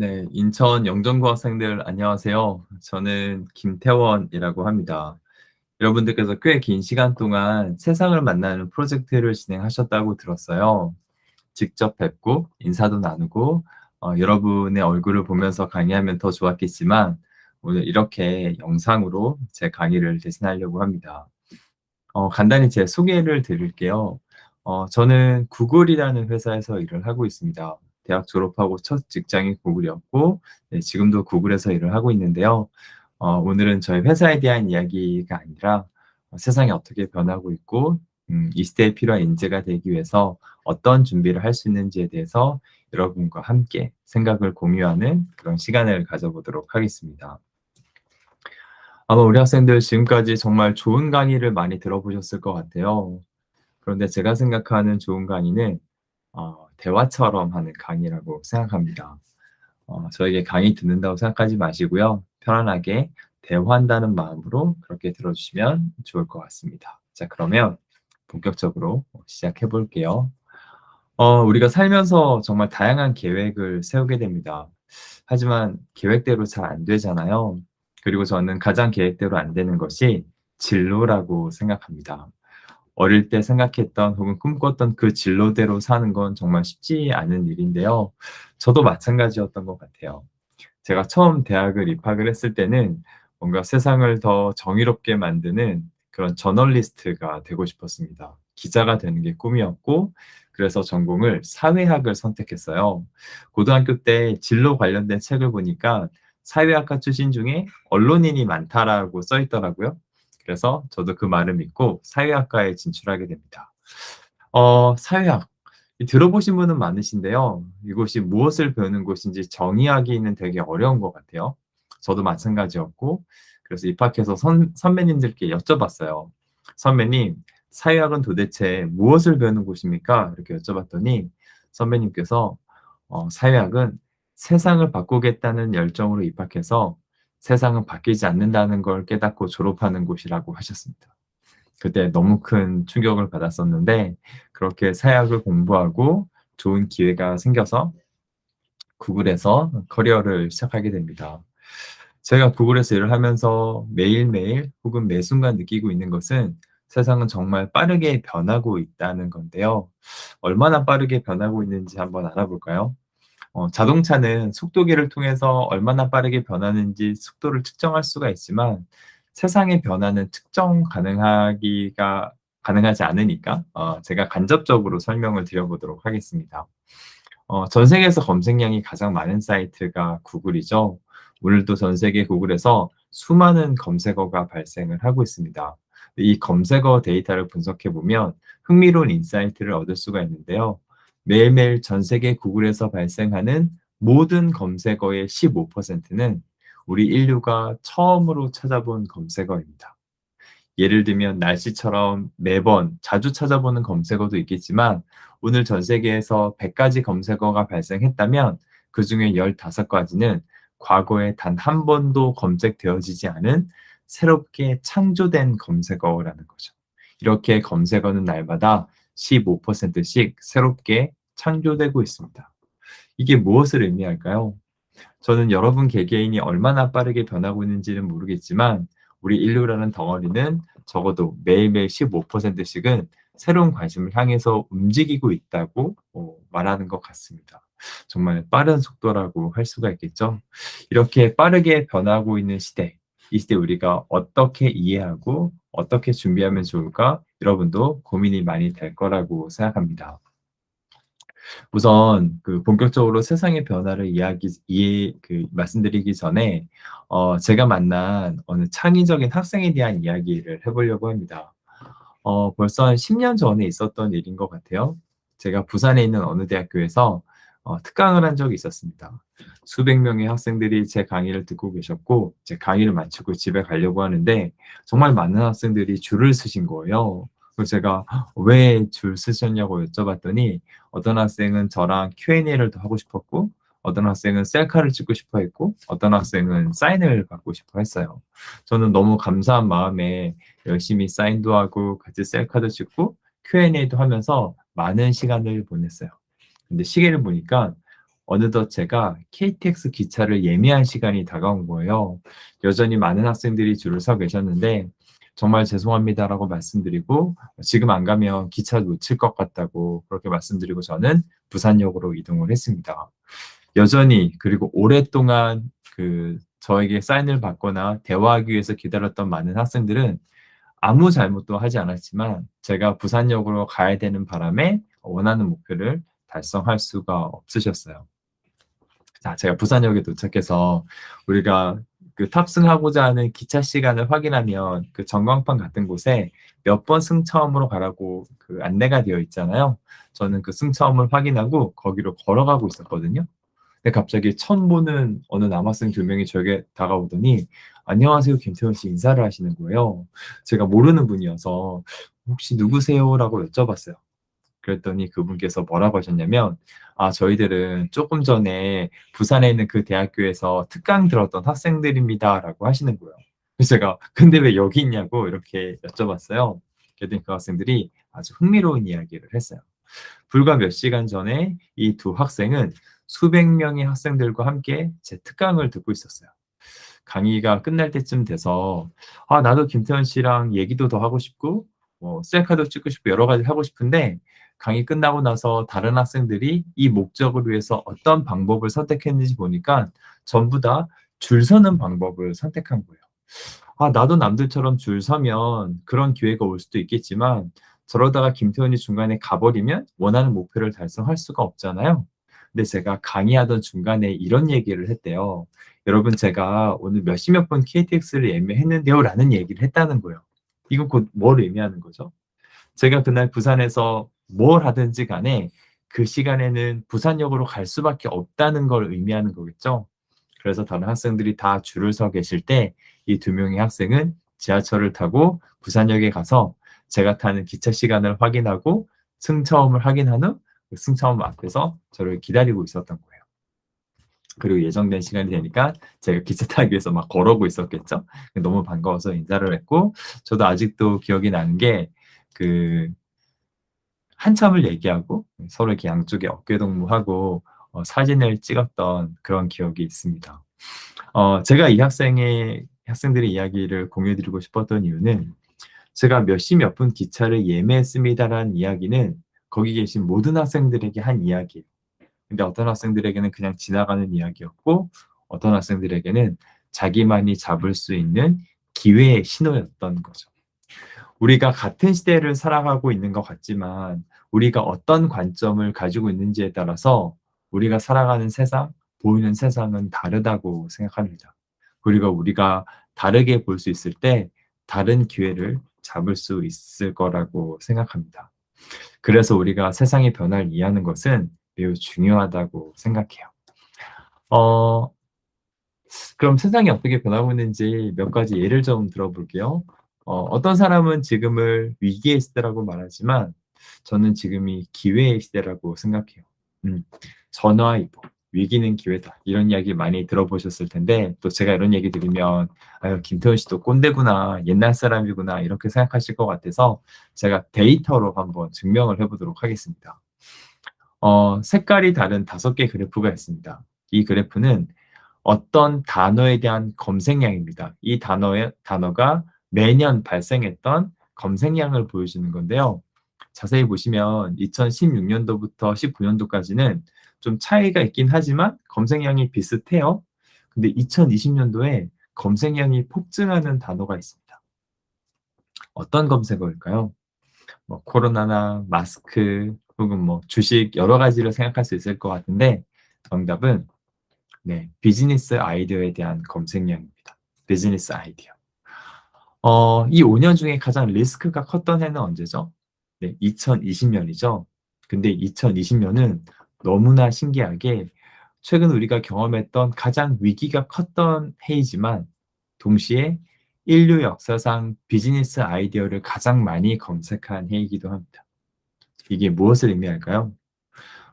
네, 인천 영전고 학생들 안녕하세요. 저는 김태원이라고 합니다. 여러분들께서 꽤 긴 시간 동안 세상을 만나는 프로젝트를 진행하셨다고 들었어요. 직접 뵙고 인사도 나누고 여러분의 얼굴을 보면서 강의하면 더 좋았겠지만 오늘 이렇게 영상으로 제 강의를 대신하려고 합니다. 간단히 제 소개를 드릴게요. 저는 구글이라는 회사에서 일을 하고 있습니다. 대학 졸업하고 첫 직장이 구글이었고, 네, 지금도 구글에서 일을 하고 있는데요. 오늘은 저희 회사에 대한 이야기가 아니라 세상이 어떻게 변하고 있고, 이 시대에 필요한 인재가 되기 위해서 어떤 준비를 할 수 있는지에 대해서 여러분과 함께 생각을 공유하는 그런 시간을 가져보도록 하겠습니다. 아마 우리 학생들 지금까지 정말 좋은 강의를 많이 들어보셨을 것 같아요. 그런데 제가 생각하는 좋은 강의는 대화처럼 하는 강의라고 생각합니다. 저에게 강의 듣는다고 생각하지 마시고요. 편안하게 대화한다는 마음으로 그렇게 들어주시면 좋을 것 같습니다. 자, 그러면 본격적으로 시작해 볼게요. 우리가 살면서 정말 다양한 계획을 세우게 됩니다. 하지만 계획대로 잘 안 되잖아요. 그리고 저는 가장 계획대로 안 되는 것이 진로라고 생각합니다. 어릴 때 생각했던 혹은 꿈꿨던 그 진로대로 사는 건 정말 쉽지 않은 일인데요. 저도 마찬가지였던 것 같아요. 제가 처음 대학을 입학을 했을 때는 뭔가 세상을 더 정의롭게 만드는 그런 저널리스트가 되고 싶었습니다. 기자가 되는 게 꿈이었고, 그래서 전공을 사회학을 선택했어요. 고등학교 때 진로 관련된 책을 보니까 사회학과 출신 중에 언론인이 많다라고 써 있더라고요. 그래서 저도 그 말을 믿고 사회학과에 진출하게 됩니다. 사회학. 들어보신 분은 많으신데요. 이곳이 무엇을 배우는 곳인지 정의하기는 되게 어려운 것 같아요. 저도 마찬가지였고, 그래서 입학해서 선배님들께 여쭤봤어요. 선배님, 사회학은 도대체 무엇을 배우는 곳입니까? 이렇게 여쭤봤더니 선배님께서 사회학은 세상을 바꾸겠다는 열정으로 입학해서 세상은 바뀌지 않는다는 걸 깨닫고 졸업하는 곳이라고 하셨습니다. 그때 너무 큰 충격을 받았었는데 그렇게 사회학을 공부하고 좋은 기회가 생겨서 구글에서 커리어를 시작하게 됩니다. 제가 구글에서 일을 하면서 매일매일 혹은 매 순간 느끼고 있는 것은 세상은 정말 빠르게 변하고 있다는 건데요. 얼마나 빠르게 변하고 있는지 한번 알아볼까요? 자동차는 속도계를 통해서 얼마나 빠르게 변하는지 속도를 측정할 수가 있지만 세상의 변화는 측정 가능하지 않으니까 제가 간접적으로 설명을 드려보도록 하겠습니다. 전 세계에서 검색량이 가장 많은 사이트가 구글이죠. 오늘도 전 세계 구글에서 수많은 검색어가 발생을 하고 있습니다. 이 검색어 데이터를 분석해 보면 흥미로운 인사이트를 얻을 수가 있는데요. 매일매일 전 세계 구글에서 발생하는 모든 검색어의 15%는 우리 인류가 처음으로 찾아본 검색어입니다. 예를 들면 날씨처럼 매번 자주 찾아보는 검색어도 있겠지만 오늘 전 세계에서 100가지 검색어가 발생했다면 그중에 15가지는 과거에 단 한 번도 검색되어지지 않은 새롭게 창조된 검색어라는 거죠. 이렇게 검색어는 날마다 15%씩 새롭게 창조되고 있습니다. 이게 무엇을 의미할까요? 저는 여러분 개개인이 얼마나 빠르게 변하고 있는지는 모르겠지만 우리 인류라는 덩어리는 적어도 매일매일 15%씩은 새로운 관심을 향해서 움직이고 있다고 말하는 것 같습니다. 정말 빠른 속도라고 할 수가 있겠죠. 이렇게 빠르게 변하고 있는 시대, 이 시대 우리가 어떻게 이해하고 어떻게 준비하면 좋을까? 여러분도 고민이 많이 될 거라고 생각합니다. 우선 본격적으로 세상의 변화를 말씀드리기 전에 제가 만난 어느 창의적인 학생에 대한 이야기를 해보려고 합니다. 벌써 한 10년 전에 있었던 일인 것 같아요. 제가 부산에 있는 어느 대학교에서 특강을 한 적이 있었습니다. 수백 명의 학생들이 제 강의를 듣고 계셨고 제 강의를 마치고 집에 가려고 하는데 정말 많은 학생들이 줄을 서신 거예요. 그래서 제가 왜 줄 서셨냐고 여쭤봤더니 어떤 학생은 저랑 Q&A를 더 하고 싶었고 어떤 학생은 셀카를 찍고 싶어 했고 어떤 학생은 사인을 받고 싶어 했어요. 저는 너무 감사한 마음에 열심히 사인도 하고 같이 셀카도 찍고 Q&A도 하면서 많은 시간을 보냈어요. 근데 시계를 보니까 어느덧 제가 KTX 기차를 예매할 시간이 다가온 거예요. 여전히 많은 학생들이 줄을 서 계셨는데 정말 죄송합니다라고 말씀드리고 지금 안 가면 기차 놓칠 것 같다고 그렇게 말씀드리고 저는 부산역으로 이동을 했습니다. 여전히 그리고 오랫동안 저에게 사인을 받거나 대화하기 위해서 기다렸던 많은 학생들은 아무 잘못도 하지 않았지만 제가 부산역으로 가야 되는 바람에 원하는 목표를 달성할 수가 없으셨어요. 자, 제가 부산역에 도착해서 우리가 탑승하고자 하는 기차 시간을 확인하면 전광판 같은 곳에 몇 번 승차원으로 가라고 안내가 되어 있잖아요. 저는 승차원을 확인하고 거기로 걸어가고 있었거든요. 근데 갑자기 처음 보는 어느 남학생 두 명이 저에게 다가오더니 안녕하세요 김태원 씨 인사를 하시는 거예요. 제가 모르는 분이어서 혹시 누구세요?라고 여쭤봤어요. 그랬더니 그분께서 뭐라고 하셨냐면 저희들은 조금 전에 부산에 있는 그 대학교에서 특강 들었던 학생들입니다라고 하시는 거예요. 그래서 제가 근데 왜 여기 있냐고 이렇게 여쭤봤어요. 그랬더니 그 학생들이 아주 흥미로운 이야기를 했어요. 불과 몇 시간 전에 이 두 학생은 수백 명의 학생들과 함께 제 특강을 듣고 있었어요. 강의가 끝날 때쯤 돼서 나도 김태현 씨랑 얘기도 더 하고 싶고 셀카도 찍고 싶고 여러 가지 하고 싶은데 강의 끝나고 나서 다른 학생들이 이 목적을 위해서 어떤 방법을 선택했는지 보니까 전부 다 줄 서는 방법을 선택한 거예요. 나도 남들처럼 줄 서면 그런 기회가 올 수도 있겠지만 저러다가 김태훈이 중간에 가버리면 원하는 목표를 달성할 수가 없잖아요. 근데 제가 강의하던 중간에 이런 얘기를 했대요. 여러분, 제가 오늘 몇십몇 분 KTX를 예매했는데요. 라는 얘기를 했다는 거예요. 이건 곧 뭘 의미하는 거죠? 제가 그날 부산에서 뭘 하든지 간에 그 시간에는 부산역으로 갈 수밖에 없다는 걸 의미하는 거겠죠. 그래서 다른 학생들이 다 줄을 서 계실 때 이 두 명의 학생은 지하철을 타고 부산역에 가서 제가 타는 기차 시간을 확인하고 승차원을 확인한 후 그 승차원 앞에서 저를 기다리고 있었던 거예요. 그리고 예정된 시간이 되니까 제가 기차 타기 위해서 막 걸어오고 있었겠죠. 너무 반가워서 인사를 했고 저도 아직도 기억이 나는 게 그 한참을 얘기하고 서로 이렇게 양쪽에 어깨 동무하고 사진을 찍었던 그런 기억이 있습니다. 제가 이 학생들의 이야기를 공유드리고 싶었던 이유는 제가 몇 시 몇 분 기차를 예매했습니다라는 이야기는 거기 계신 모든 학생들에게 한 이야기예요. 근데 어떤 학생들에게는 그냥 지나가는 이야기였고 어떤 학생들에게는 자기만이 잡을 수 있는 기회의 신호였던 거죠. 우리가 같은 시대를 살아가고 있는 것 같지만 우리가 어떤 관점을 가지고 있는지에 따라서 우리가 살아가는 세상, 보이는 세상은 다르다고 생각합니다. 그리고 우리가 다르게 볼 수 있을 때 다른 기회를 잡을 수 있을 거라고 생각합니다. 그래서 우리가 세상의 변화를 이해하는 것은 매우 중요하다고 생각해요. 어, 그럼 세상이 어떻게 변하고 있는지 몇 가지 예를 좀 들어볼게요. 어떤 사람은 지금을 위기의 시대라고 말하지만 저는 지금이 기회의 시대라고 생각해요. 음, 전화위복, 위기는 기회다. 이런 이야기 많이 들어보셨을 텐데 또 제가 이런 얘기 들으면 아유, 김태훈 씨도 꼰대구나, 옛날 사람이구나 이렇게 생각하실 것 같아서 제가 데이터로 한번 증명을 해보도록 하겠습니다. 색깔이 다른 5개 그래프가 있습니다. 이 그래프는 어떤 단어에 대한 검색량입니다. 이 단어가 매년 발생했던 검색량을 보여주는 건데요. 자세히 보시면 2016년도부터 19년도까지는 좀 차이가 있긴 하지만 검색량이 비슷해요. 근데 2020년도에 검색량이 폭증하는 단어가 있습니다. 어떤 검색어일까요? 코로나나 마스크 혹은 주식 여러 가지를 생각할 수 있을 것 같은데 정답은 네, 비즈니스 아이디어에 대한 검색량입니다. 비즈니스 아이디어. 이 5년 중에 가장 리스크가 컸던 해는 언제죠? 네, 2020년이죠. 근데 2020년은 너무나 신기하게 최근 우리가 경험했던 가장 위기가 컸던 해이지만 동시에 인류 역사상 비즈니스 아이디어를 가장 많이 검색한 해이기도 합니다. 이게 무엇을 의미할까요?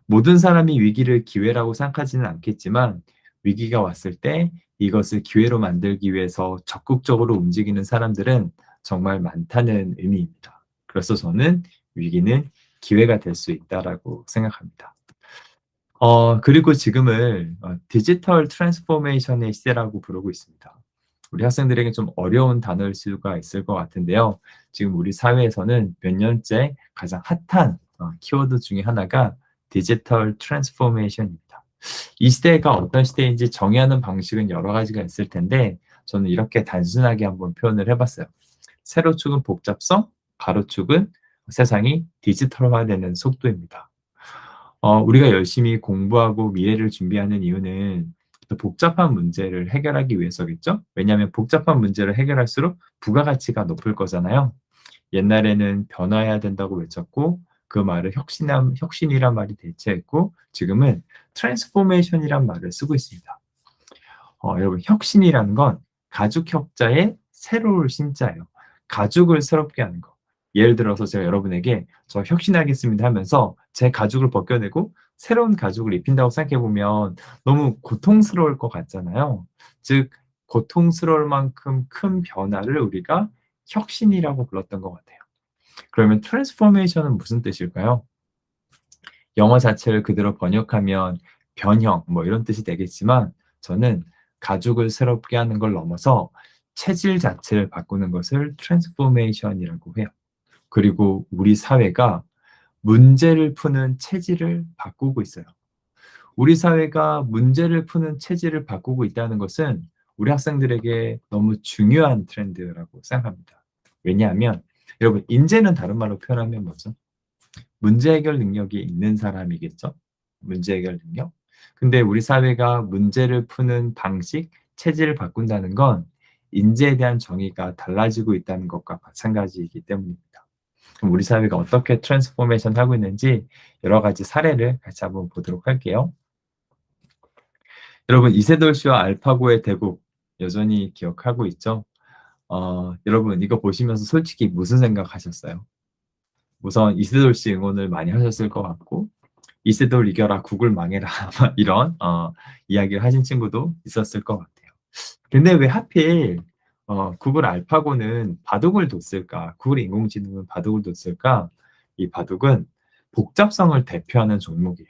모든 사람이 위기를 기회라고 생각하지는 않겠지만 위기가 왔을 때 이것을 기회로 만들기 위해서 적극적으로 움직이는 사람들은 정말 많다는 의미입니다. 그래서 저는 위기는 기회가 될 수 있다라고 생각합니다. 그리고 지금을 디지털 트랜스포메이션의 시대라고 부르고 있습니다. 우리 학생들에게 좀 어려운 단어일 수가 있을 것 같은데요. 지금 우리 사회에서는 몇 년째 가장 핫한 키워드 중에 하나가 디지털 트랜스포메이션입니다. 이 시대가 어떤 시대인지 정의하는 방식은 여러 가지가 있을 텐데 저는 이렇게 단순하게 한번 표현을 해봤어요. 세로축은 복잡성, 가로축은 세상이 디지털화되는 속도입니다. 우리가 열심히 공부하고 미래를 준비하는 이유는 또 복잡한 문제를 해결하기 위해서겠죠? 왜냐하면 복잡한 문제를 해결할수록 부가가치가 높을 거잖아요. 옛날에는 변화해야 된다고 외쳤고 그 말을 혁신이란 말이 대체했고 지금은 트랜스포메이션이란 말을 쓰고 있습니다. 여러분 혁신이라는 건 가죽 혁자의 새로울 신자예요. 가죽을 새롭게 하는 거. 예를 들어서 제가 여러분에게 저 혁신하겠습니다 하면서 제 가죽을 벗겨내고 새로운 가죽을 입힌다고 생각해 보면 너무 고통스러울 것 같잖아요. 즉 고통스러울 만큼 큰 변화를 우리가 혁신이라고 불렀던 것 같아요. 그러면 트랜스포메이션은 무슨 뜻일까요? 영어 자체를 그대로 번역하면 변형 뭐 이런 뜻이 되겠지만 저는 가죽을 새롭게 하는 걸 넘어서 체질 자체를 바꾸는 것을 트랜스포메이션이라고 해요. 그리고 우리 사회가 문제를 푸는 체질을 바꾸고 있어요. 우리 사회가 문제를 푸는 체질을 바꾸고 있다는 것은 우리 학생들에게 너무 중요한 트렌드라고 생각합니다. 왜냐하면 여러분 인재는 다른 말로 표현하면 뭐죠? 문제 해결 능력이 있는 사람이겠죠? 문제 해결 능력? 근데 우리 사회가 문제를 푸는 방식, 체질을 바꾼다는 건 인재에 대한 정의가 달라지고 있다는 것과 마찬가지이기 때문입니다. 그럼 우리 사회가 어떻게 트랜스포메이션 하고 있는지 여러 가지 사례를 같이 한번 보도록 할게요. 여러분 이세돌 씨와 알파고의 대국 여전히 기억하고 있죠? 여러분 이거 보시면서 솔직히 무슨 생각하셨어요? 우선 이세돌 씨 응원을 많이 하셨을 것 같고 이세돌 이겨라 구글 망해라 이런 이야기를 하신 친구도 있었을 것 같아요. 근데 왜 하필 구글 알파고는 바둑을 뒀을까? 구글 인공지능은 바둑을 뒀을까? 이 바둑은 복잡성을 대표하는 종목이에요.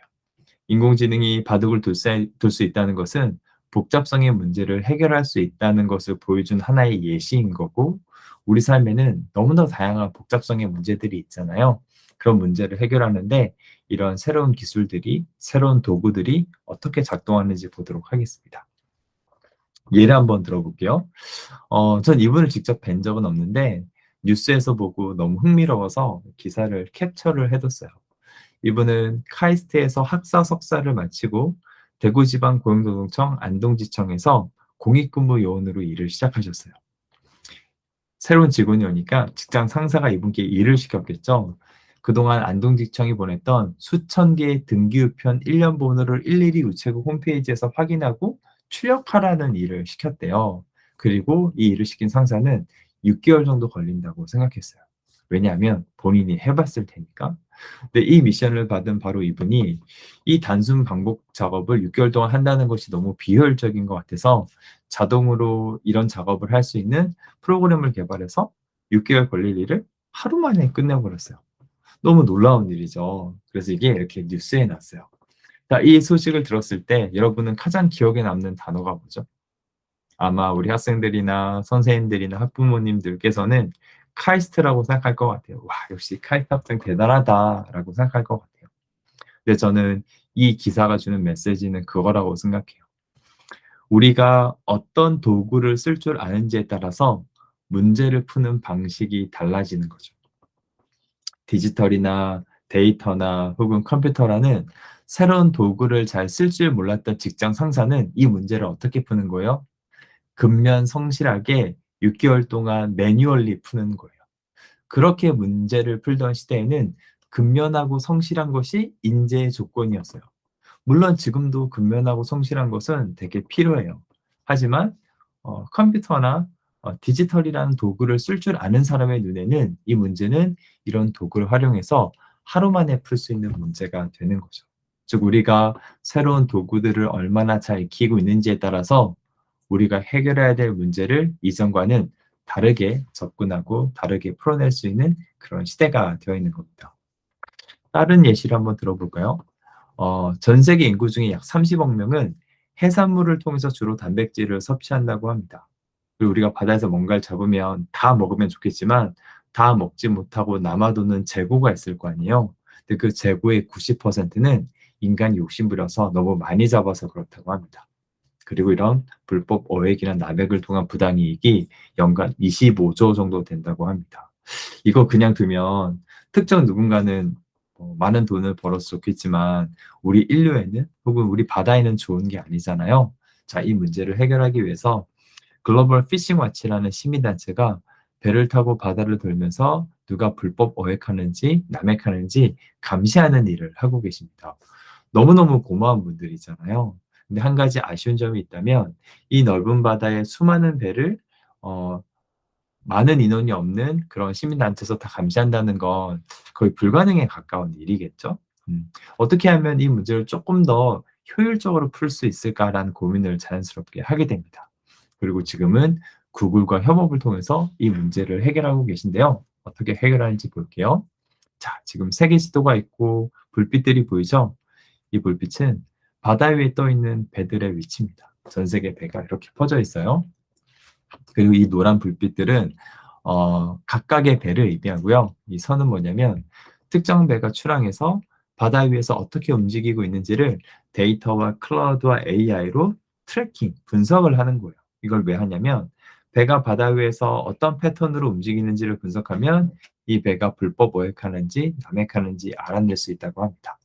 인공지능이 바둑을 둘 수 있다는 것은 복잡성의 문제를 해결할 수 있다는 것을 보여준 하나의 예시인 거고, 우리 삶에는 너무나 다양한 복잡성의 문제들이 있잖아요. 그런 문제를 해결하는데 이런 새로운 기술들이, 새로운 도구들이 어떻게 작동하는지 보도록 하겠습니다. 예를 한번 들어볼게요. 전 이분을 직접 뵌 적은 없는데 뉴스에서 보고 너무 흥미로워서 기사를 캡처를 해뒀어요. 이분은 카이스트에서 학사 석사를 마치고 대구지방고용노동청 안동지청에서 공익근무 요원으로 일을 시작하셨어요. 새로운 직원이 오니까 직장 상사가 이분께 일을 시켰겠죠. 그동안 안동지청이 보냈던 수천 개의 등기우편 1년 번호를 일일이 우체국 홈페이지에서 확인하고 출력하라는 일을 시켰대요. 그리고 이 일을 시킨 상사는 6개월 정도 걸린다고 생각했어요. 왜냐하면 본인이 해봤을 테니까. 근데 이 미션을 받은 바로 이분이 이 단순 반복 작업을 6개월 동안 한다는 것이 너무 비효율적인 것 같아서 자동으로 이런 작업을 할 수 있는 프로그램을 개발해서 6개월 걸릴 일을 하루 만에 끝내버렸어요. 너무 놀라운 일이죠. 그래서 이게 이렇게 뉴스에 났어요. 자, 이 소식을 들었을 때 여러분은 가장 기억에 남는 단어가 뭐죠? 아마 우리 학생들이나 선생님들이나 학부모님들께서는 카이스트라고 생각할 것 같아요. 와, 역시 카이스트 학생 대단하다라고 생각할 것 같아요. 근데 저는 이 기사가 주는 메시지는 그거라고 생각해요. 우리가 어떤 도구를 쓸 줄 아는지에 따라서 문제를 푸는 방식이 달라지는 거죠. 디지털이나 데이터나 혹은 컴퓨터라는 새로운 도구를 잘 쓸 줄 몰랐던 직장 상사는 이 문제를 어떻게 푸는 거예요? 근면 성실하게 6개월 동안 매뉴얼리 푸는 거예요. 그렇게 문제를 풀던 시대에는 근면하고 성실한 것이 인재의 조건이었어요. 물론 지금도 근면하고 성실한 것은 되게 필요해요. 하지만 컴퓨터나 디지털이라는 도구를 쓸 줄 아는 사람의 눈에는 이 문제는 이런 도구를 활용해서 하루 만에 풀 수 있는 문제가 되는 거죠. 즉 우리가 새로운 도구들을 얼마나 잘 익히고 있는지에 따라서 우리가 해결해야 될 문제를 이전과는 다르게 접근하고 다르게 풀어낼 수 있는 그런 시대가 되어 있는 겁니다. 다른 예시를 한번 들어볼까요? 전 세계 인구 중에 약 30억 명은 해산물을 통해서 주로 단백질을 섭취한다고 합니다. 그리고 우리가 바다에서 뭔가를 잡으면 다 먹으면 좋겠지만 다 먹지 못하고 남아도는 재고가 있을 거 아니에요. 근데 그 재고의 90%는 인간이 욕심부려서 너무 많이 잡아서 그렇다고 합니다. 그리고 이런 불법 어획이나 남획을 통한 부당이익이 연간 25조 정도 된다고 합니다. 이거 그냥 두면 특정 누군가는 많은 돈을 벌어서 좋겠지만 우리 인류에는 혹은 우리 바다에는 좋은 게 아니잖아요. 자, 이 문제를 해결하기 위해서 글로벌 피싱 와치라는 시민단체가 배를 타고 바다를 돌면서 누가 불법 어획하는지 남획하는지 감시하는 일을 하고 계십니다. 너무너무 고마운 분들이잖아요. 근데 한 가지 아쉬운 점이 있다면 이 넓은 바다에 수많은 배를 어, 많은 인원이 없는 그런 시민단체에서 다 감시한다는 건 거의 불가능에 가까운 일이겠죠. 어떻게 하면 이 문제를 조금 더 효율적으로 풀 수 있을까라는 고민을 자연스럽게 하게 됩니다. 그리고 지금은 구글과 협업을 통해서 이 문제를 해결하고 계신데요. 어떻게 해결하는지 볼게요. 자, 지금 세계 지도가 있고 불빛들이 보이죠? 이 불빛은 바다 위에 떠 있는 배들의 위치입니다. 전 세계 배가 이렇게 퍼져 있어요. 그리고 이 노란 불빛들은 각각의 배를 의미하고요. 이 선은 뭐냐면 특정 배가 출항해서 바다 위에서 어떻게 움직이고 있는지를 데이터와 클라우드와 AI로 트래킹, 분석을 하는 거예요. 이걸 왜 하냐면 배가 바다 위에서 어떤 패턴으로 움직이는지를 분석하면 이 배가 불법 어획하는지 남획하는지 알아낼 수 있다고 합니다.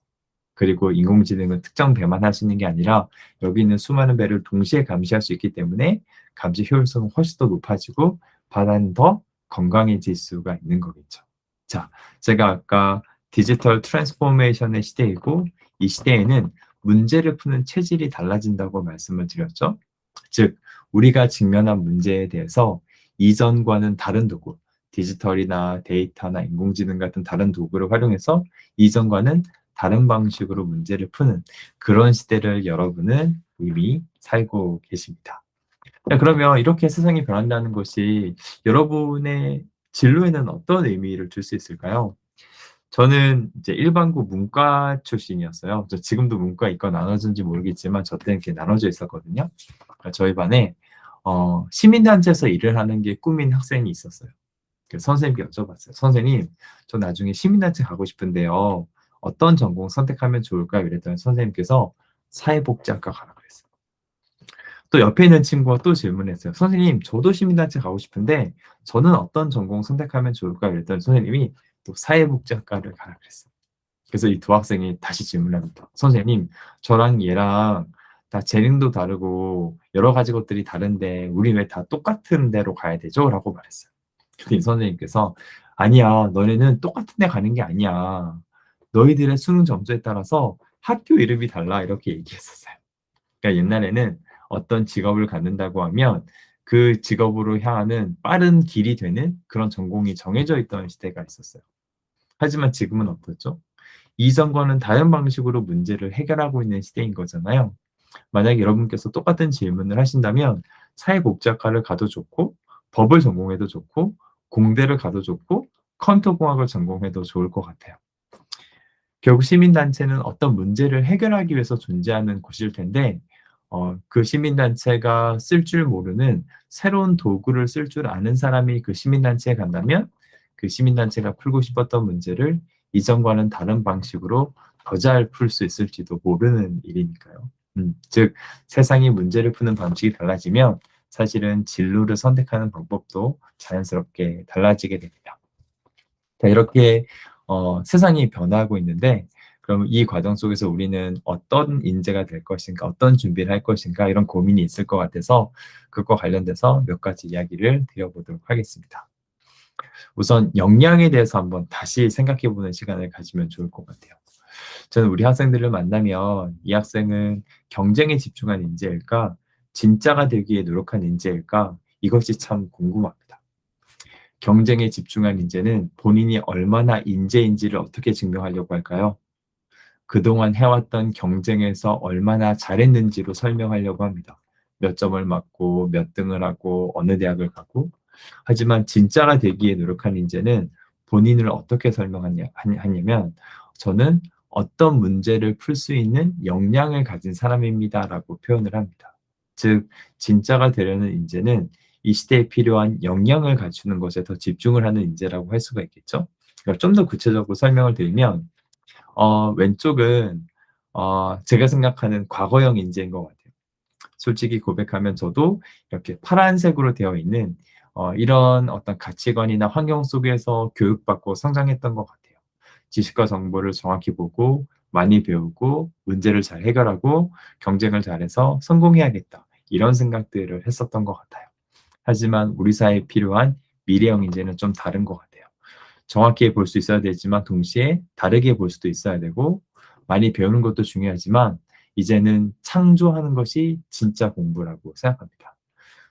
그리고 인공지능은 특정 배만 할 수 있는 게 아니라 여기 있는 수많은 배를 동시에 감시할 수 있기 때문에 감시 효율성은 훨씬 더 높아지고 바다는 더 건강해질 수가 있는 거겠죠. 자, 제가 아까 디지털 트랜스포메이션의 시대이고 이 시대에는 문제를 푸는 체질이 달라진다고 말씀을 드렸죠. 즉, 우리가 직면한 문제에 대해서 이전과는 다른 도구, 디지털이나 데이터나 인공지능 같은 다른 도구를 활용해서 이전과는 다른 방식으로 문제를 푸는 그런 시대를 여러분은 이미 살고 계십니다. 자, 그러면 이렇게 세상이 변한다는 것이 여러분의 진로에는 어떤 의미를 줄 수 있을까요? 저는 이제 일반고 문과 출신이었어요. 지금도 문과 이과 나눠진지 모르겠지만 저 때는 이렇게 나눠져 있었거든요. 그러니까 저희 반에 시민단체에서 일을 하는 게 꿈인 학생이 있었어요. 그래서 선생님께 여쭤봤어요. 선생님, 저 나중에 시민단체 가고 싶은데요. 어떤 전공 선택하면 좋을까요? 이랬더니 선생님께서 사회복지학과 가라 그랬어요. 또 옆에 있는 친구가 또 질문했어요. 선생님, 저도 시민단체 가고 싶은데 저는 어떤 전공 선택하면 좋을까요? 이랬더니 선생님이 또 사회복지학과를 가라 그랬어요. 그래서 이 두 학생이 다시 질문합니다. 선생님, 저랑 얘랑 다 재능도 다르고 여러 가지 것들이 다른데 우리 왜 다 똑같은 데로 가야 되죠? 라고 말했어요. 그 선생님께서 아니야, 너네는 똑같은 데 가는 게 아니야. 너희들의 수능 점수에 따라서 학교 이름이 달라 이렇게 얘기했었어요. 그러니까 옛날에는 어떤 직업을 갖는다고 하면 그 직업으로 향하는 빠른 길이 되는 그런 전공이 정해져 있던 시대가 있었어요. 하지만 지금은 어떻죠? 이전과는 다른 방식으로 문제를 해결하고 있는 시대인 거잖아요. 만약에 여러분께서 똑같은 질문을 하신다면 사회복지학과를 가도 좋고 법을 전공해도 좋고 공대를 가도 좋고 컴퓨터공학을 전공해도 좋을 것 같아요. 결국 시민단체는 어떤 문제를 해결하기 위해서 존재하는 곳일 텐데 그 시민단체가 쓸 줄 모르는 새로운 도구를 쓸 줄 아는 사람이 그 시민단체에 간다면 그 시민단체가 풀고 싶었던 문제를 이전과는 다른 방식으로 더 잘 풀 수 있을지도 모르는 일이니까요. 즉 세상이 문제를 푸는 방식이 달라지면 사실은 진로를 선택하는 방법도 자연스럽게 달라지게 됩니다. 자, 이렇게 세상이 변화하고 있는데 그럼 이 과정 속에서 우리는 어떤 인재가 될 것인가, 어떤 준비를 할 것인가 이런 고민이 있을 것 같아서 그것과 관련돼서 몇 가지 이야기를 드려보도록 하겠습니다. 우선 역량에 대해서 한번 다시 생각해보는 시간을 가지면 좋을 것 같아요. 저는 우리 학생들을 만나면 이 학생은 경쟁에 집중한 인재일까, 진짜가 되기에 노력한 인재일까, 이것이 참 궁금합니다. 경쟁에 집중한 인재는 본인이 얼마나 인재인지를 어떻게 증명하려고 할까요? 그동안 해왔던 경쟁에서 얼마나 잘했는지로 설명하려고 합니다. 몇 점을 맞고, 몇 등을 하고, 어느 대학을 가고. 하지만 진짜가 되기에 노력한 인재는 본인을 어떻게 설명하냐면, 저는 어떤 문제를 풀 수 있는 역량을 가진 사람입니다라고 표현을 합니다. 즉, 진짜가 되려는 인재는 이 시대에 필요한 역량을 갖추는 것에 더 집중을 하는 인재라고 할 수가 있겠죠. 그러니까 좀 더 구체적으로 설명을 드리면, 왼쪽은 제가 생각하는 과거형 인재인 것 같아요. 솔직히 고백하면 저도 이렇게 파란색으로 되어 있는 이런 어떤 가치관이나 환경 속에서 교육받고 성장했던 것 같아요. 지식과 정보를 정확히 보고 많이 배우고 문제를 잘 해결하고 경쟁을 잘해서 성공해야겠다. 이런 생각들을 했었던 것 같아요. 하지만 우리 사회에 필요한 미래형 인재는 좀 다른 것 같아요. 정확히 볼 수 있어야 되지만 동시에 다르게 볼 수도 있어야 되고 많이 배우는 것도 중요하지만 이제는 창조하는 것이 진짜 공부라고 생각합니다.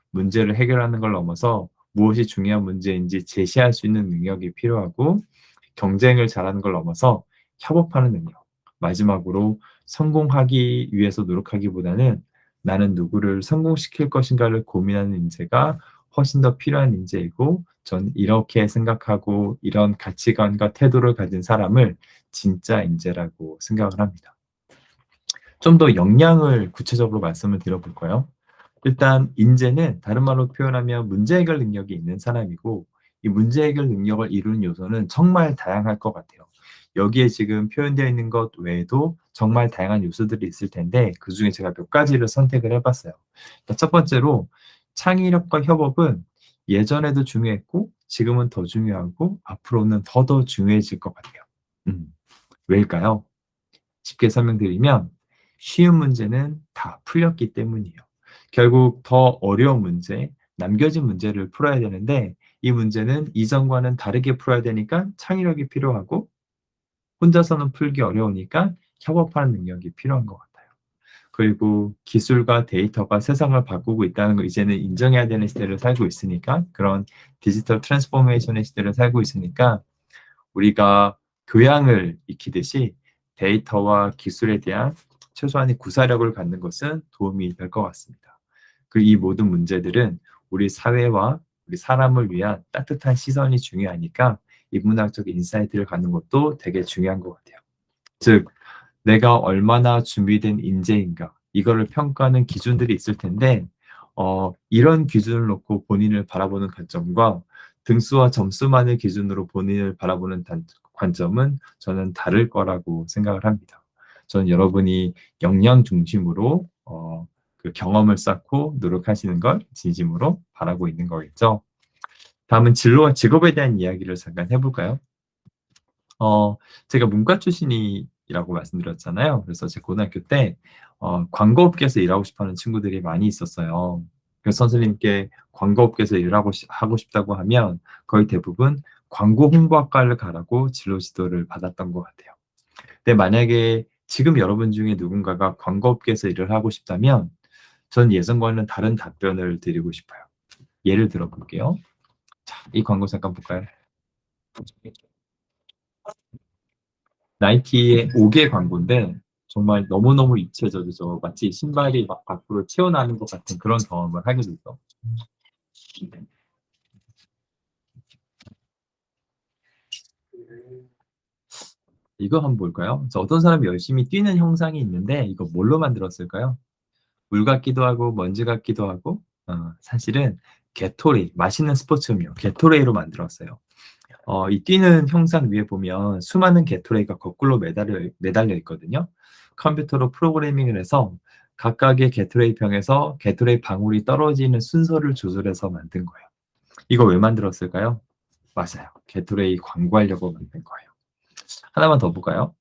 문제를 해결하는 걸 넘어서 무엇이 중요한 문제인지 제시할 수 있는 능력이 필요하고 경쟁을 잘하는 걸 넘어서 협업하는 능력. 마지막으로 성공하기 위해서 노력하기보다는 나는 누구를 성공시킬 것인가를 고민하는 인재가 훨씬 더 필요한 인재이고 전 이렇게 생각하고 이런 가치관과 태도를 가진 사람을 진짜 인재라고 생각을 합니다. 좀 더 역량을 구체적으로 말씀을 드려볼까요? 일단 인재는 다른 말로 표현하면 문제 해결 능력이 있는 사람이고 이 문제 해결 능력을 이루는 요소는 정말 다양할 것 같아요. 여기에 지금 표현되어 있는 것 외에도 정말 다양한 요소들이 있을 텐데 그중에 제가 몇 가지를 선택을 해봤어요. 첫 번째로 창의력과 협업은 예전에도 중요했고 지금은 더 중요하고 앞으로는 더 중요해질 것 같아요. 왜일까요? 쉽게 설명드리면 쉬운 문제는 다 풀렸기 때문이에요. 결국 더 어려운 문제, 남겨진 문제를 풀어야 되는데 이 문제는 이전과는 다르게 풀어야 되니까 창의력이 필요하고 혼자서는 풀기 어려우니까 협업하는 능력이 필요한 것 같아요. 그리고 기술과 데이터가 세상을 바꾸고 있다는 걸 이제는 인정해야 되는 시대를 살고 있으니까 그런 디지털 트랜스포메이션의 시대를 살고 있으니까 우리가 교양을 익히듯이 데이터와 기술에 대한 최소한의 구사력을 갖는 것은 도움이 될 것 같습니다. 그리고 이 모든 문제들은 우리 사회와 우리 사람을 위한 따뜻한 시선이 중요하니까 인문학적 인사이트를 갖는 것도 되게 중요한 것 같아요. 즉, 내가 얼마나 준비된 인재인가 이거를 평가하는 기준들이 있을 텐데 이런 기준을 놓고 본인을 바라보는 관점과 등수와 점수만을 기준으로 본인을 바라보는 관점은 저는 다를 거라고 생각을 합니다. 저는 여러분이 역량 중심으로 그 경험을 쌓고 노력하시는 걸 진심으로 바라고 있는 거겠죠. 다음은 진로와 직업에 대한 이야기를 잠깐 해볼까요? 제가 문과 출신이라고 말씀드렸잖아요. 그래서 제 고등학교 때 광고업계에서 일하고 싶어하는 친구들이 많이 있었어요. 그래서 선생님께 광고업계에서 하고 싶다고 하면 거의 대부분 광고 홍보학과를 가라고 진로 지도를 받았던 것 같아요. 근데 만약에 지금 여러분 중에 누군가가 광고업계에서 일을 하고 싶다면 전 예전과는 다른 답변을 드리고 싶어요. 예를 들어 볼게요. 자, 이 광고 잠깐 볼까요? 나이키의 5개 광고인데 정말 너무너무 입체적이죠. 마치 신발이 막 밖으로 튀어나오는 것 같은 그런 경험을 하게 되죠. 이거 한번 볼까요? 그래서 어떤 사람이 열심히 뛰는 형상이 있는데 이거 뭘로 만들었을까요? 물 같기도 하고 먼지 같기도 하고 사실은 게토레이, 맛있는 스포츠 음료 게토레이로 만들었어요. 이 뛰는 형상 위에 보면 수많은 게토레이가 거꾸로 매달려 있거든요. 컴퓨터로 프로그래밍을 해서 각각의 게토레이 병에서 게토레이 방울이 떨어지는 순서를 조절해서 만든 거예요. 이거 왜 만들었을까요? 맞아요. 게토레이 광고하려고 만든 거예요. 하나만 더 볼까요?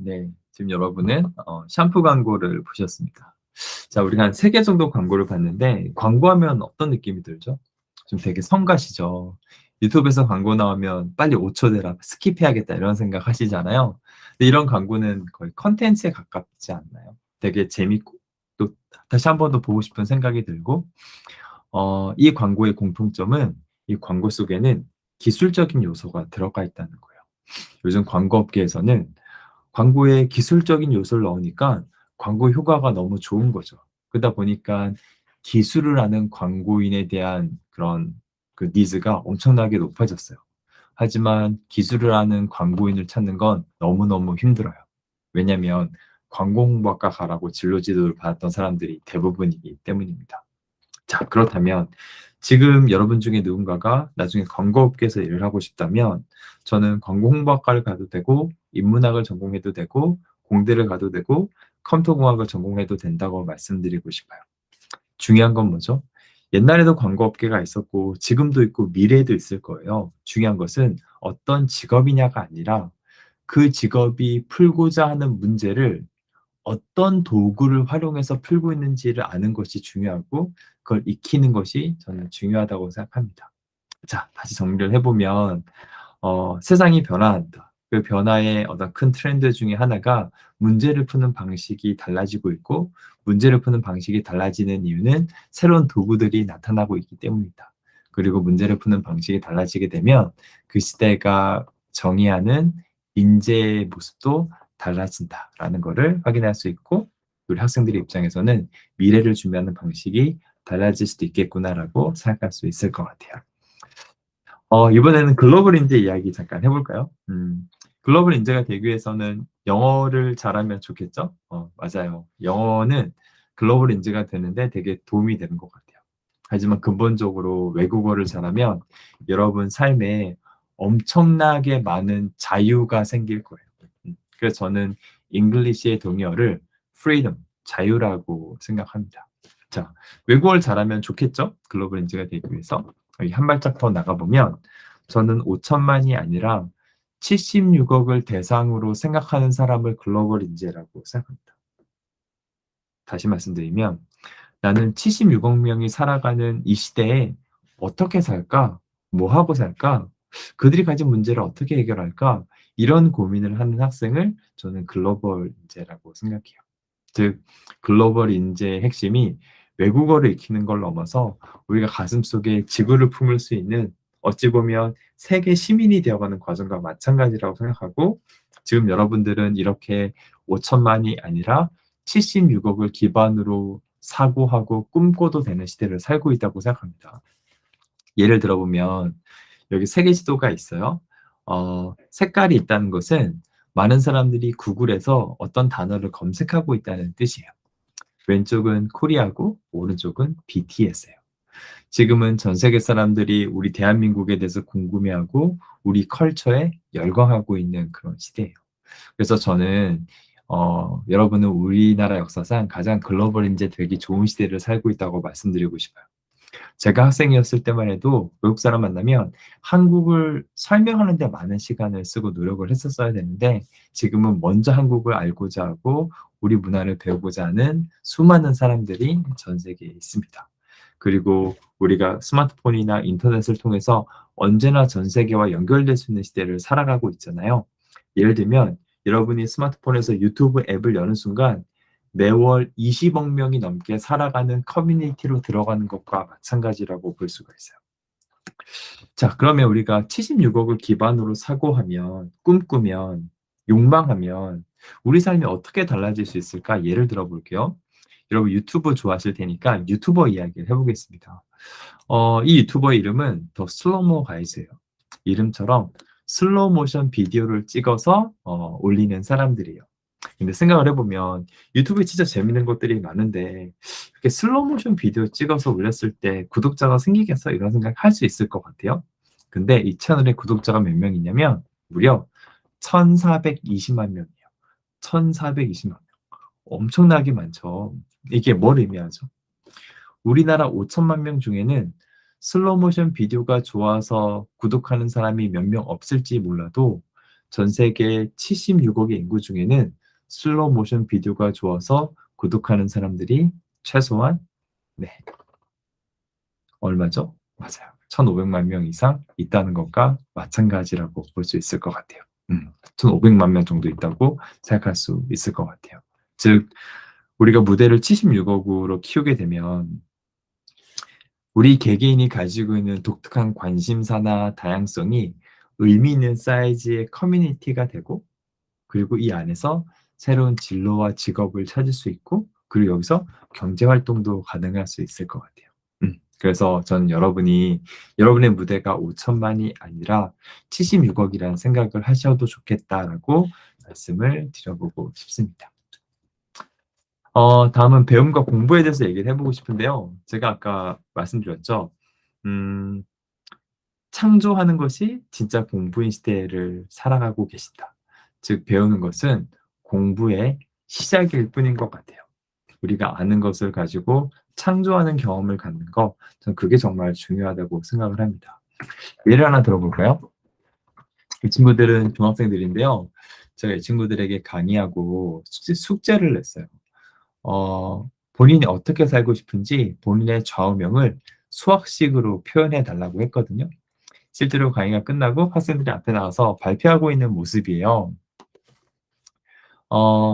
네, 지금 여러분은 샴푸 광고를 보셨습니다. 자, 우리가 한 3개 정도 광고를 봤는데 광고하면 어떤 느낌이 들죠? 좀 되게 성가시죠. 유튜브에서 광고 나오면 '빨리 5초 내라. 스킵해야겠다.' 이런 생각 하시잖아요. 근데 이런 광고는 거의 컨텐츠에 가깝지 않나요? 되게 재밌고 또 다시 한 번 더 보고 싶은 생각이 들고 이 광고의 공통점은 이 광고 속에는 기술적인 요소가 들어가 있다는 거예요. 요즘 광고 업계에서는 광고에 기술적인 요소를 넣으니까 광고 효과가 너무 좋은 거죠. 그러다 보니까 기술을 아는 광고인에 대한 그런 그 니즈가 엄청나게 높아졌어요. 하지만 기술을 아는 광고인을 찾는 건 너무너무 힘들어요. 왜냐면 광고 홍보학과 가라고 진로 지도를 받았던 사람들이 대부분이기 때문입니다. 자, 그렇다면 지금 여러분 중에 누군가가 나중에 광고업계에서 일을 하고 싶다면 저는 광고 홍보학과를 가도 되고 인문학을 전공해도 되고 공대를 가도 되고 컴퓨터공학을 전공해도 된다고 말씀드리고 싶어요. 중요한 건 뭐죠? 옛날에도 광고업계가 있었고 지금도 있고 미래에도 있을 거예요. 중요한 것은 어떤 직업이냐가 아니라 그 직업이 풀고자 하는 문제를 어떤 도구를 활용해서 풀고 있는지를 아는 것이 중요하고 그걸 익히는 것이 저는 중요하다고 생각합니다. 자, 다시 정리를 해보면 세상이 변화한다. 그 변화의 어떤 큰 트렌드 중에 하나가 문제를 푸는 방식이 달라지고 있고 문제를 푸는 방식이 달라지는 이유는 새로운 도구들이 나타나고 있기 때문이다. 그리고 문제를 푸는 방식이 달라지게 되면 그 시대가 정의하는 인재의 모습도 달라진다라는 것을 확인할 수 있고 우리 학생들의 입장에서는 미래를 준비하는 방식이 달라질 수도 있겠구나라고 생각할 수 있을 것 같아요. 이번에는 글로벌 인재 이야기 잠깐 해볼까요? 글로벌 인재가 되기 위해서는 영어를 잘하면 좋겠죠? 맞아요. 영어는 글로벌 인재가 되는데 되게 도움이 되는 것 같아요. 하지만 근본적으로 외국어를 잘하면 여러분 삶에 엄청나게 많은 자유가 생길 거예요. 그래서 저는 잉글리시의 동의어를 freedom, 자유라고 생각합니다. 자, 외국어를 잘하면 좋겠죠? 글로벌 인재가 되기 위해서. 여기 한 발짝 더 나가보면 저는 5천만이 아니라 76억을 대상으로 생각하는 사람을 글로벌 인재라고 생각합니다. 다시 말씀드리면 나는 76억 명이 살아가는 이 시대에 어떻게 살까? 뭐 하고 살까? 그들이 가진 문제를 어떻게 해결할까? 이런 고민을 하는 학생을 저는 글로벌 인재라고 생각해요. 즉 글로벌 인재의 핵심이 외국어를 익히는 걸 넘어서 우리가 가슴속에 지구를 품을 수 있는 어찌 보면 세계 시민이 되어가는 과정과 마찬가지라고 생각하고 지금 여러분들은 이렇게 5천만이 아니라 76억을 기반으로 사고하고 꿈꿔도 되는 시대를 살고 있다고 생각합니다. 예를 들어보면 여기 세계 지도가 있어요. 색깔이 있다는 것은 많은 사람들이 구글에서 어떤 단어를 검색하고 있다는 뜻이에요. 왼쪽은 코리아고 오른쪽은 BTS예요. 지금은 전 세계 사람들이 우리 대한민국에 대해서 궁금해하고 우리 컬처에 열광하고 있는 그런 시대예요. 그래서 저는 여러분은 우리나라 역사상 가장 글로벌 인재 되기 좋은 시대를 살고 있다고 말씀드리고 싶어요. 제가 학생이었을 때만 해도 외국 사람 만나면 한국을 설명하는 데 많은 시간을 쓰고 노력을 했었어야 되는데 지금은 먼저 한국을 알고자 하고 우리 문화를 배우고자 하는 수많은 사람들이 전 세계에 있습니다. 그리고 우리가 스마트폰이나 인터넷을 통해서 언제나 전 세계와 연결될 수 있는 시대를 살아가고 있잖아요. 예를 들면 여러분이 스마트폰에서 유튜브 앱을 여는 순간 매월 20억 명이 넘게 살아가는 커뮤니티로 들어가는 것과 마찬가지라고 볼 수가 있어요. 자, 그러면 우리가 76억을 기반으로 사고하면, 꿈꾸면, 욕망하면 우리 삶이 어떻게 달라질 수 있을까? 예를 들어 볼게요. 여러분 유튜브 좋아하실 테니까 유튜버 이야기를 해보겠습니다. 이 유튜버의 이름은 더 슬로모 가이즈예요. 이름처럼 슬로우 모션 비디오를 찍어서 올리는 사람들이에요. 근데 생각을 해보면 유튜브에 진짜 재밌는 것들이 많은데 이렇게 슬로우 모션 비디오 찍어서 올렸을 때 구독자가 생기겠어? 이런 생각 할 수 있을 것 같아요. 근데 이 채널의 구독자가 몇 명이냐면 무려 1420만 명이에요. 1420만 명. 엄청나게 많죠. 이게 뭘 의미하죠? 우리나라 5천만 명 중에는 슬로우 모션 비디오가 좋아서 구독하는 사람이 몇 명 없을지 몰라도 전 세계 76억의 인구 중에는 슬로우 모션 비디오가 좋아서 구독하는 사람들이 최소한 네, 얼마죠? 맞아요. 1,500만 명 이상 있다는 것과 마찬가지라고 볼 수 있을 것 같아요. 1,500만 명 정도 있다고 생각할 수 있을 것 같아요. 즉, 우리가 무대를 76억으로 키우게 되면 우리 개개인이 가지고 있는 독특한 관심사나 다양성이 의미 있는 사이즈의 커뮤니티가 되고, 그리고 이 안에서 새로운 진로와 직업을 찾을 수 있고, 그리고 여기서 경제 활동도 가능할 수 있을 것 같아요. 그래서 저는 여러분의 무대가 5천만이 아니라 76억이라는 생각을 하셔도 좋겠다라고 말씀을 드려보고 싶습니다. 다음은 배움과 공부에 대해서 얘기를 해보고 싶은데요. 제가 아까 말씀드렸죠. 음, 창조하는 것이 진짜 공부인 시대를 살아가고 계신다. 즉, 배우는 것은 공부의 시작일 뿐인 것 같아요. 우리가 아는 것을 가지고 창조하는 경험을 갖는 거, 저는 그게 정말 중요하다고 생각을 합니다. 예를 하나 들어볼까요? 이 친구들은 중학생들인데요. 제가 이 친구들에게 강의하고 숙제를 냈어요. 본인이 어떻게 살고 싶은지 본인의 좌우명을 수학식으로 표현해 달라고 했거든요. 실제로 강의가 끝나고 학생들이 앞에 나와서 발표하고 있는 모습이에요.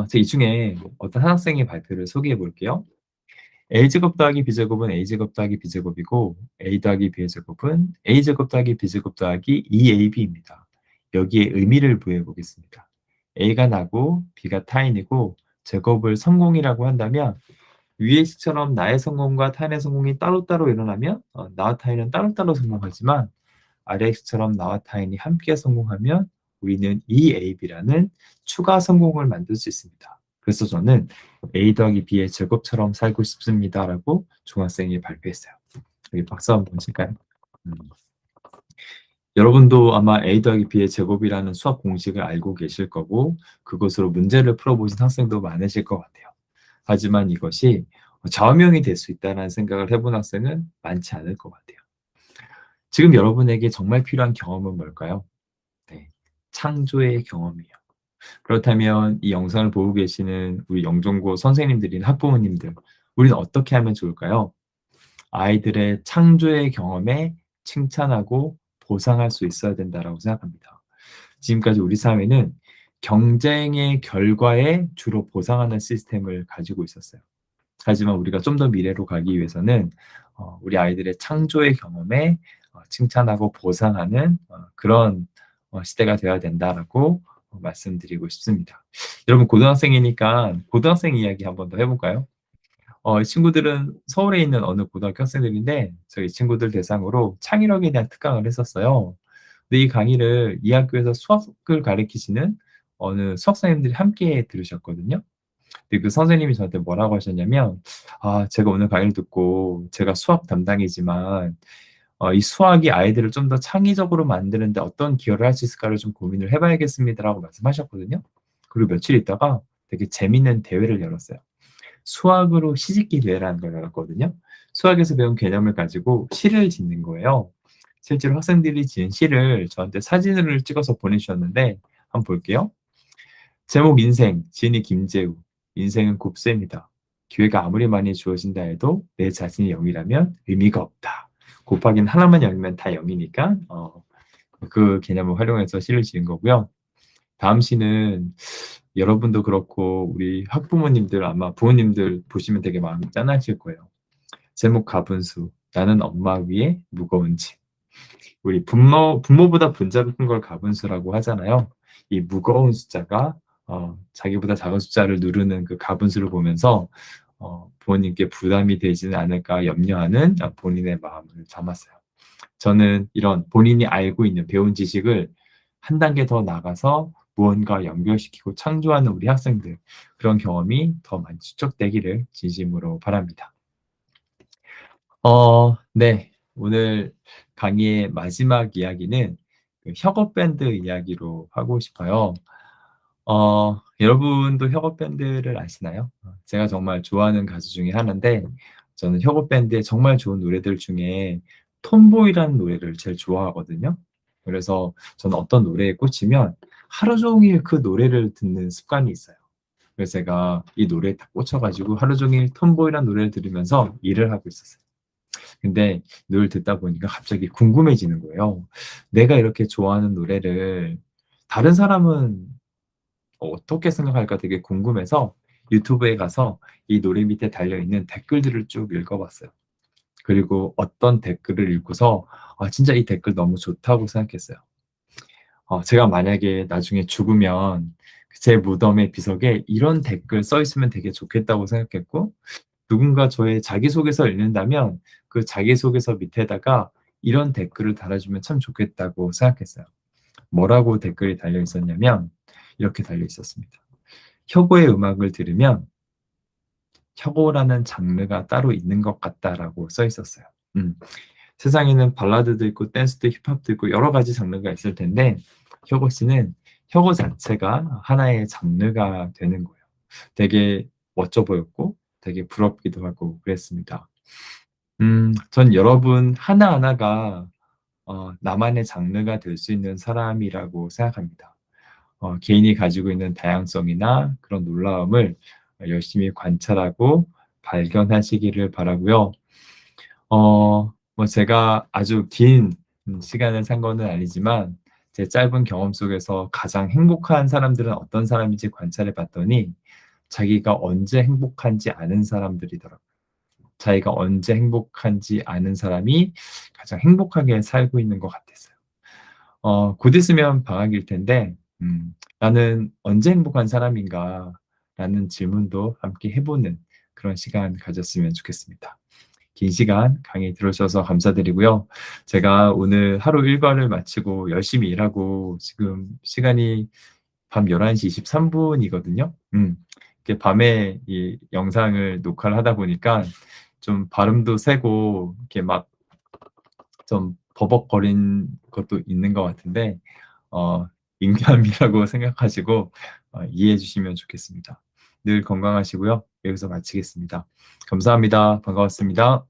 제가 이 중에 어떤 한 학생의 발표를 소개해 볼게요. a제곱 더하기 b제곱은 a제곱 더하기 b제곱이고 a 더하기 b제곱은 a제곱 더하기 b제곱 더하기 2ab입니다. 여기에 의미를 부여해 보겠습니다. a가 나고 b가 타인이고 제곱을 성공이라고 한다면 위의 식처럼 나의 성공과 타인의 성공이 따로따로 일어나면 나와 타인은 따로따로 성공하지만 아래 식처럼 나와 타인이 함께 성공하면 우리는 EAB라는 추가 성공을 만들 수 있습니다. 그래서 저는 A 더하기 B의 제곱처럼 살고 싶습니다라고 중학생이 발표했어요. 여기 박수 한번 칠까요? 음. 여러분도 아마 A 더하기 B의 제곱이라는 수학 공식을 알고 계실 거고 그것으로 문제를 풀어보신 학생도 많으실 것 같아요. 하지만 이것이 좌우명이 될 수 있다는 생각을 해본 학생은 많지 않을 것 같아요. 지금 여러분에게 정말 필요한 경험은 뭘까요? 네, 창조의 경험이에요. 그렇다면 이 영상을 보고 계시는 우리 영종고 선생님들이나 학부모님들, 우리는 어떻게 하면 좋을까요? 아이들의 창조의 경험에 칭찬하고 보상할 수 있어야 된다고 생각합니다. 지금까지 우리 사회는 경쟁의 결과에 주로 보상하는 시스템을 가지고 있었어요. 하지만 우리가 좀 더 미래로 가기 위해서는 우리 아이들의 창조의 경험에 칭찬하고 보상하는 그런 시대가 되어야 된다라고 말씀드리고 싶습니다. 여러분 고등학생이니까 고등학생 이야기 한번 더 해볼까요? 이 친구들은 서울에 있는 어느 고등학교 학생들인데 저희 친구들 대상으로 창의력에 대한 특강을 했었어요. 근데 이 강의를 이 학교에서 수학을 가르치시는 어느 수학 선생님들이 함께 들으셨거든요. 근데 그 선생님이 저한테 뭐라고 하셨냐면, 제가 오늘 강의를 듣고 제가 수학 담당이지만 이 수학이 아이들을 좀 더 창의적으로 만드는데 어떤 기여를 할 수 있을까를 좀 고민을 해봐야겠습니다라고 말씀하셨거든요. 그리고 며칠 있다가 되게 재밌는 대회를 열었어요. 수학으로 시집기 대회라는 걸 열었거든요. 수학에서 배운 개념을 가지고 시를 짓는 거예요. 실제로 학생들이 지은 시를 저한테 사진을 찍어서 보내주셨는데 한번 볼게요. 제목 인생, 지은이 김재우. 인생은 곱셈이다. 기회가 아무리 많이 주어진다 해도 내 자신이 0이라면 의미가 없다. 곱하기는 하나만 0이면 다 0이니까 그 개념을 활용해서 시를 지은 거고요. 다음 시는 여러분도 그렇고 우리 학부모님들 아마 부모님들 보시면 되게 마음이 짠하실 거예요. 제목 가분수. 나는 엄마 위에 무거운 짐. 우리 분모보다 분자가 큰 걸 가분수라고 하잖아요. 이 무거운 숫자가 자기보다 작은 숫자를 누르는 그 가분수를 보면서 부모님께 부담이 되지는 않을까 염려하는 본인의 마음을 담았어요. 저는 이런 본인이 알고 있는 배운 지식을 한 단계 더 나가서 무언가 연결시키고 창조하는 우리 학생들, 그런 경험이 더 많이 축적되기를 진심으로 바랍니다. 네. 오늘 강의의 마지막 이야기는 그 협업밴드 이야기로 하고 싶어요. 여러분도 협업밴드를 아시나요? 제가 정말 좋아하는 가수 중에 하나인데, 저는 협업밴드의 정말 좋은 노래들 중에 톰보이라는 노래를 제일 좋아하거든요. 그래서 저는 어떤 노래에 꽂히면 하루 종일 그 노래를 듣는 습관이 있어요. 그래서 제가 이 노래에 딱 꽂혀가지고 하루 종일 톰보이라는 노래를 들으면서 일을 하고 있었어요. 근데 늘 듣다 보니까 갑자기 궁금해지는 거예요. 내가 이렇게 좋아하는 노래를 다른 사람은 어떻게 생각할까 되게 궁금해서 유튜브에 가서 이 노래 밑에 달려 있는 댓글들을 쭉 읽어봤어요. 그리고 어떤 댓글을 읽고서 진짜 이 댓글 너무 좋다고 생각했어요. 제가 만약에 나중에 죽으면 제 무덤의 비석에 이런 댓글 써 있으면 되게 좋겠다고 생각했고, 누군가 저의 자기소개서 읽는다면 그 자기소개서 밑에다가 이런 댓글을 달아주면 참 좋겠다고 생각했어요. 뭐라고 댓글이 달려 있었냐면 이렇게 달려 있었습니다. 혁오의 음악을 들으면 혁오라는 장르가 따로 있는 것 같다라고 써 있었어요. 음, 세상에는 발라드도 있고 댄스도 힙합도 있고 여러 가지 장르가 있을 텐데 혁오 씨는 혁오 자체가 하나의 장르가 되는 거예요. 되게 멋져 보였고 되게 부럽기도 하고 그랬습니다. 전 여러분 하나하나가 나만의 장르가 될 수 있는 사람이라고 생각합니다. 개인이 가지고 있는 다양성이나 그런 놀라움을 열심히 관찰하고 발견하시기를 바라고요. 뭐 제가 아주 긴 시간을 산 거는 아니지만 제 짧은 경험 속에서 가장 행복한 사람들은 어떤 사람인지 관찰해 봤더니 자기가 언제 행복한지 아는 사람들이더라고요. 자기가 언제 행복한지 아는 사람이 가장 행복하게 살고 있는 것 같았어요. 곧 있으면 방학일 텐데, '나는 언제 행복한 사람인가?' 라는 질문도 함께 해 보는 그런 시간 가졌으면 좋겠습니다. 긴 시간 강의 들어주셔서 감사드리고요. 제가 오늘 하루 일과를 마치고 열심히 일하고 지금 시간이 밤 11시 23분 이거든요. 이렇게 밤에 이 영상을 녹화를 하다 보니까 좀 발음도 새고 이렇게 막 좀 버벅거린 것도 있는 것 같은데 밍감이라고 생각하시고 이해해 주시면 좋겠습니다. 늘 건강하시고요. 여기서 마치겠습니다. 감사합니다. 반가웠습니다.